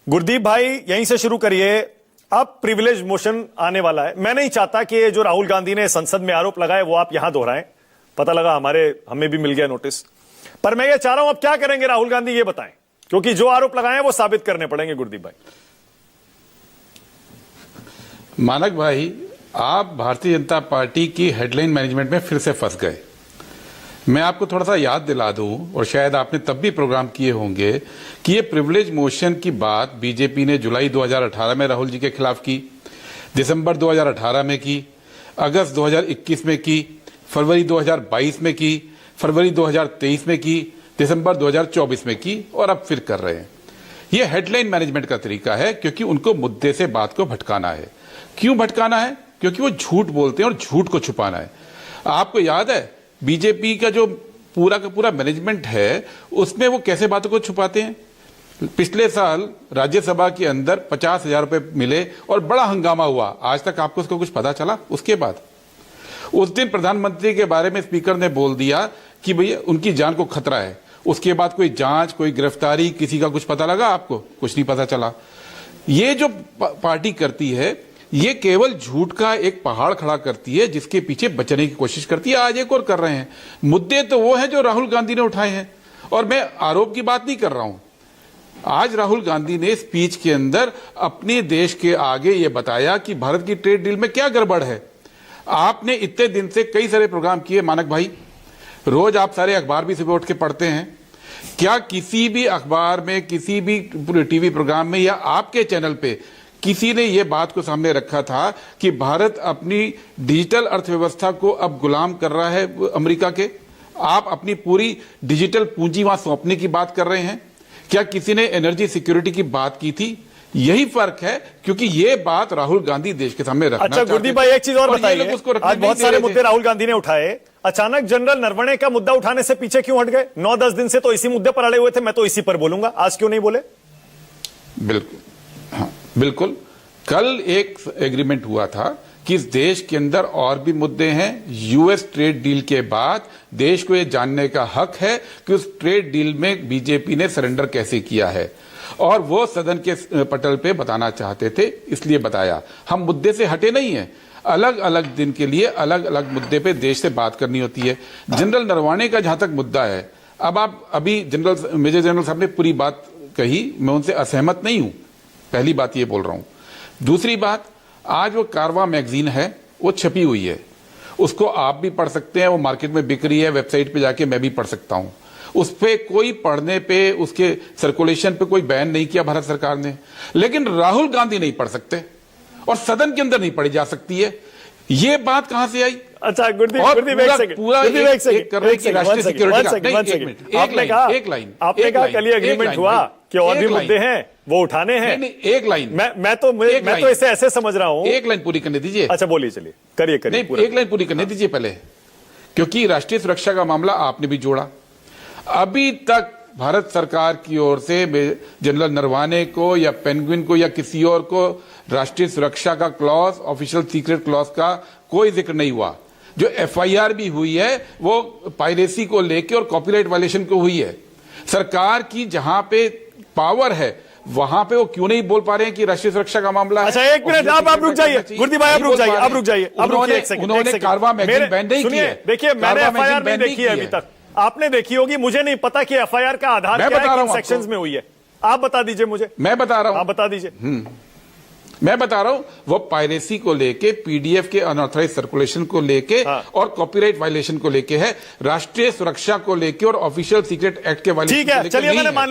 गुरदीप भाई यहीं से शुरू करिए। अब प्रिविलेज मोशन आने वाला है। मैं नहीं चाहता कि ये जो राहुल गांधी ने संसद में आरोप लगाए वो आप यहां दोहराएं। पता लगा हमें भी मिल गया नोटिस। पर मैं ये चाह रहा हूं अब क्या करेंगे राहुल गांधी ये बताएं, क्योंकि जो आरोप लगाए वो साबित करने पड़ेंगे। गुरदीप भाई, मानक भाई, आप भारतीय जनता पार्टी की हेडलाइन मैनेजमेंट में फिर से फंस गए। मैं आपको थोड़ा सा याद दिला दूं, और शायद आपने तब भी प्रोग्राम किए होंगे, कि ये प्रिविलेज मोशन की बात बीजेपी ने जुलाई 2018 में राहुल जी के खिलाफ की, दिसंबर 2018 में की, अगस्त 2021 में की, फरवरी 2022 में की, फरवरी 2023 में की, दिसंबर 2024 में की, और अब फिर कर रहे हैं। ये हेडलाइन मैनेजमेंट का तरीका है, क्योंकि उनको मुद्दे से बात को भटकाना है। क्यों भटकाना है? क्योंकि वो झूठ बोलते हैं और झूठ को छुपाना है। आपको याद है बीजेपी का जो पूरा का पूरा मैनेजमेंट है, उसमें वो कैसे बातों को छुपाते हैं। पिछले साल राज्यसभा के अंदर 50,000 रुपए मिले और बड़ा हंगामा हुआ। आज तक आपको उसको कुछ पता चला? उसके बाद उस दिन प्रधानमंत्री के बारे में स्पीकर ने बोल दिया कि भैया उनकी जान को खतरा है। उसके बाद कोई जांच, कोई गिरफ्तारी, किसी का कुछ पता लगा? आपको कुछ नहीं पता चला। ये जो पार्टी करती है, ये केवल झूठ का एक पहाड़ खड़ा करती है, जिसके पीछे बचने की कोशिश करती है। आज एक और कर रहे हैं। मुद्दे तो वो हैं जो राहुल गांधी ने उठाए हैं, और मैं आरोप की बात नहीं कर रहा हूं। आज राहुल गांधी ने स्पीच के अंदर अपने देश के आगे ये बताया कि भारत की ट्रेड डील में क्या गड़बड़ है। आपने इतने दिन से कई सारे प्रोग्राम किए मानक भाई, रोज आप सारे अखबार भी सुबह उठ के पढ़ते हैं। क्या किसी भी अखबार में, किसी भी टीवी प्रोग्राम में, या आपके चैनल पे किसी ने यह बात को सामने रखा था कि भारत अपनी डिजिटल अर्थव्यवस्था को अब गुलाम कर रहा है अमेरिका के? आप अपनी पूरी डिजिटल पूंजी वहां सौंपने की बात कर रहे हैं। क्या किसी ने एनर्जी सिक्योरिटी की बात की थी? यही फर्क है, क्योंकि ये बात राहुल गांधी देश के सामने रखना अच्छा गुरदीप भाई, एक चीज और बताइए। आज बहुत सारे मुद्दे राहुल गांधी ने उठाए, अचानक जनरल नरवणे का मुद्दा उठाने से पीछे क्यों हट गए? 9-10 दिन से तो इसी मुद्दे पर अड़े हुए थे। मैं तो इसी पर बोलूंगा, आज क्यों नहीं बोले? बिल्कुल, हाँ बिल्कुल। कल एक एग्रीमेंट हुआ था कि इस देश के अंदर और भी मुद्दे हैं। यूएस ट्रेड डील के बाद देश को यह जानने का हक है कि उस ट्रेड डील में बीजेपी ने सरेंडर कैसे किया है, और वो सदन के पटल पे बताना चाहते थे, इसलिए बताया। हम मुद्दे से हटे नहीं हैं। अलग अलग दिन के लिए अलग अलग मुद्दे पे देश से बात करनी होती है। जनरल नरवाणे का जहां तक मुद्दा है, अब आप अभी मेजर जनरल साहब ने पूरी बात कही, मैं उनसे असहमत नहीं हूं। पहली बात ये बोल रहा हूं। दूसरी बात, आज वो कारवा मैगजीन है, वो छपी हुई है, उसको आप भी पढ़ सकते हैं। वो मार्केट में बिक रही है, वेबसाइट पे जाके मैं भी पढ़ सकता हूं। उस पे कोई पढ़ने पे, उसके सर्कुलेशन पे कोई बैन नहीं किया भारत सरकार ने। लेकिन राहुल गांधी नहीं पढ़ सकते, और सदन के अंदर नहीं पढ़ी जा सकती है। ये बात कहां से आई? अच्छा गुरदीप, पूरा राष्ट्रीय सिक्योरिटी का आपने कहा कल एग्रीमेंट हुआ कि और भी मुद्दे हैं वो उठाने हैं। एक लाइन मैं तो इसे ऐसे समझ रहा हूं। एक लाइन पूरी करने दीजिए। अच्छा बोलिए, चलिए करिए। नहीं, एक लाइन पूरी करने दीजिए पहले, क्योंकि राष्ट्रीय सुरक्षा का मामला आपने भी जोड़ा। अभी तक भारत सरकार की ओर से जनरल नरवाने को या पेंगुइन को या किसी और को राष्ट्रीय सुरक्षा का क्लॉज, ऑफिशियल सीक्रेट क्लॉज का कोई जिक्र नहीं हुआ। जो एफआईआर भी हुई है वो पायरेसी को लेके और कॉपीराइट वायलेशन को हुई है। सरकार की जहां पे पावर है वहां पे वो क्यों नहीं बोल पा रहे हैं कि राष्ट्रीय सुरक्षा का मामला है? अच्छा एक मिनट, आप रुक जाइए गुरदीप भाई, आप रुक जाइए। उन्होंने कारवा मैगजीन बैन नहीं की है। देखिए मैंने एफआईआर नहीं देखी है अभी तक, आपने देखी होगी, मुझे नहीं पता कि एफआईआर का आधार क्या है, किन सेक्शंस में हुई है। आप बता दीजिए मुझे। मैं बता रहा हूं, आप बता दीजिए। मैं बता रहा हूं, वो पायरेसी को लेके, पीडीएफ के अनऑथराइज सर्कुलेशन को लेके, और कॉपीराइट वायलेशन को लेके है। राष्ट्रीय सुरक्षा को लेके और ऑफिशियल सीक्रेट एक्ट के वायलेशन ठीक है, चलिए मैंने मान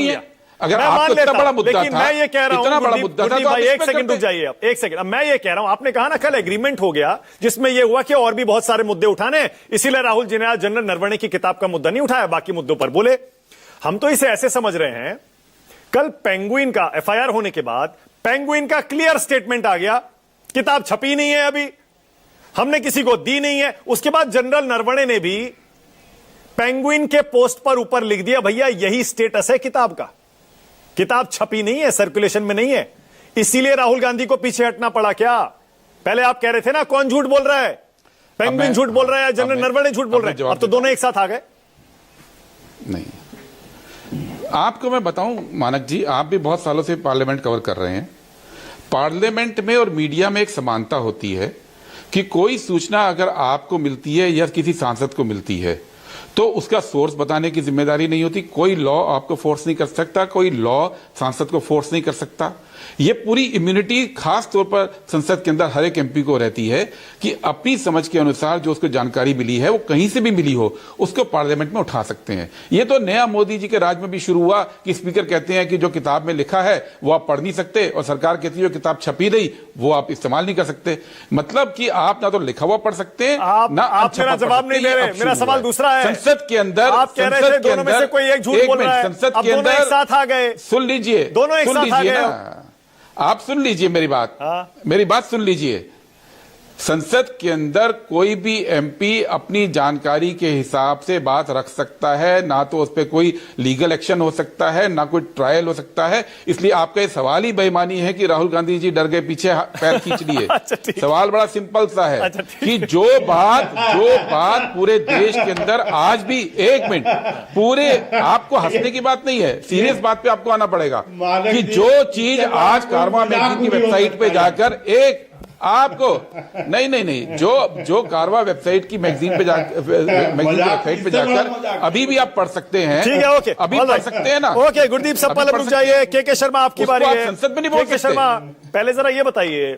लिया। अगर आपको इतना बड़ा मुद्दा था, मैं ये कह रहा हूं, इतना बड़ा मुद्दा था, तो एक सेकंड रुक जाइए, अब एक सेकंड। मैं ये कह रहा हूं, आपने कहा ना कल एग्रीमेंट हो गया जिसमें ये हुआ कि और भी बहुत सारे मुद्दे उठाने, इसीलिए राहुल जी ने आज जनरल नरवणे की किताब का मुद्दा नहीं उठाया, बाकी मुद्दों पर बोले। हम तो इसे ऐसे समझ रहे हैं, कल पेंगुइन का एफआईआर होने के बाद पेंगुइन का क्लियर स्टेटमेंट आ गया, किताब छपी नहीं है, अभी हमने किसी को दी नहीं है। उसके बाद जनरल नरवणे ने भी पेंगुइन के पोस्ट पर ऊपर लिख दिया, भैया यही स्टेटस है किताब का, किताब छपी नहीं है, सर्कुलेशन में नहीं है। इसीलिए राहुल गांधी को पीछे हटना पड़ा क्या? पहले आप कह रहे थे ना कौन झूठ बोल रहा है, पेंगुइन झूठ बोल रहा है, जनरल नरवणे झूठ बोल रहे हैं, अब तो दोनों एक साथ आ गए। नहीं, आपको मैं बताऊं मानक जी, आप भी बहुत सालों से पार्लियामेंट कवर कर रहे हैं। पार्लियामेंट में और मीडिया में एक समानता होती है कि कोई सूचना अगर आपको मिलती है या किसी सांसद को मिलती है तो उसका सोर्स बताने की जिम्मेदारी नहीं होती। कोई लॉ आपको फोर्स नहीं कर सकता, कोई लॉ सांसद को फोर्स नहीं कर सकता। ये पूरी इम्यूनिटी खास तौर पर संसद के अंदर हर एक एमपी को रहती है कि अपनी समझ के अनुसार जो उसको जानकारी मिली है, वो कहीं से भी मिली हो, उसको पार्लियामेंट में उठा सकते हैं। ये तो नया मोदी जी के राज में भी शुरू हुआ कि स्पीकर कहते हैं कि जो किताब में लिखा है वो आप पढ़ नहीं सकते, और सरकार कहती है जो किताब छपी रही वो आप इस्तेमाल नहीं कर सकते। मतलब कि आप ना तो लिखा हुआ पढ़ सकते हैं, ना आप मेरा जवाब नहीं दे रहे। मेरा सवाल दूसरा है। संसद के अंदर आप कह रहे थे दोनों में से कोई एक झूठ बोल रहा है, संसद अब के दोनों अंदर एक साथ आ गए। सुन लीजिए, दोनों एक साथ आ गए। आप सुन लीजिए मेरी बात। हाँ। मेरी बात सुन लीजिए। संसद के अंदर कोई भी एमपी अपनी जानकारी के हिसाब से बात रख सकता है, ना तो उस पर कोई लीगल एक्शन हो सकता है, ना कोई ट्रायल हो सकता है। इसलिए आपका ये सवाल ही बेईमानी है कि राहुल गांधी जी डर गए, पीछे पैर खींच लिए। अच्छा, सवाल बड़ा सिंपल सा है। अच्छा, कि जो बात पूरे देश के अंदर आज भी, एक मिनट, पूरे, आपको हंसने की बात नहीं है, सीरियस बात पे आपको आना पड़ेगा कि जो चीज आज कारवां मैगजीन की वेबसाइट पे जाकर एक आपको नहीं जो कारवा वेबसाइट की मैगजीन पे जाकर अभी भी आप पढ़ सकते हैं। ठीक है, ओके, अभी पढ़ सकते हैं ना। ओके, गुरदीप सप्पल रुक जाइए। के शर्मा आपकी बारी है। संसद में नहीं बोल सकते। के शर्मा, पहले जरा ये बताइए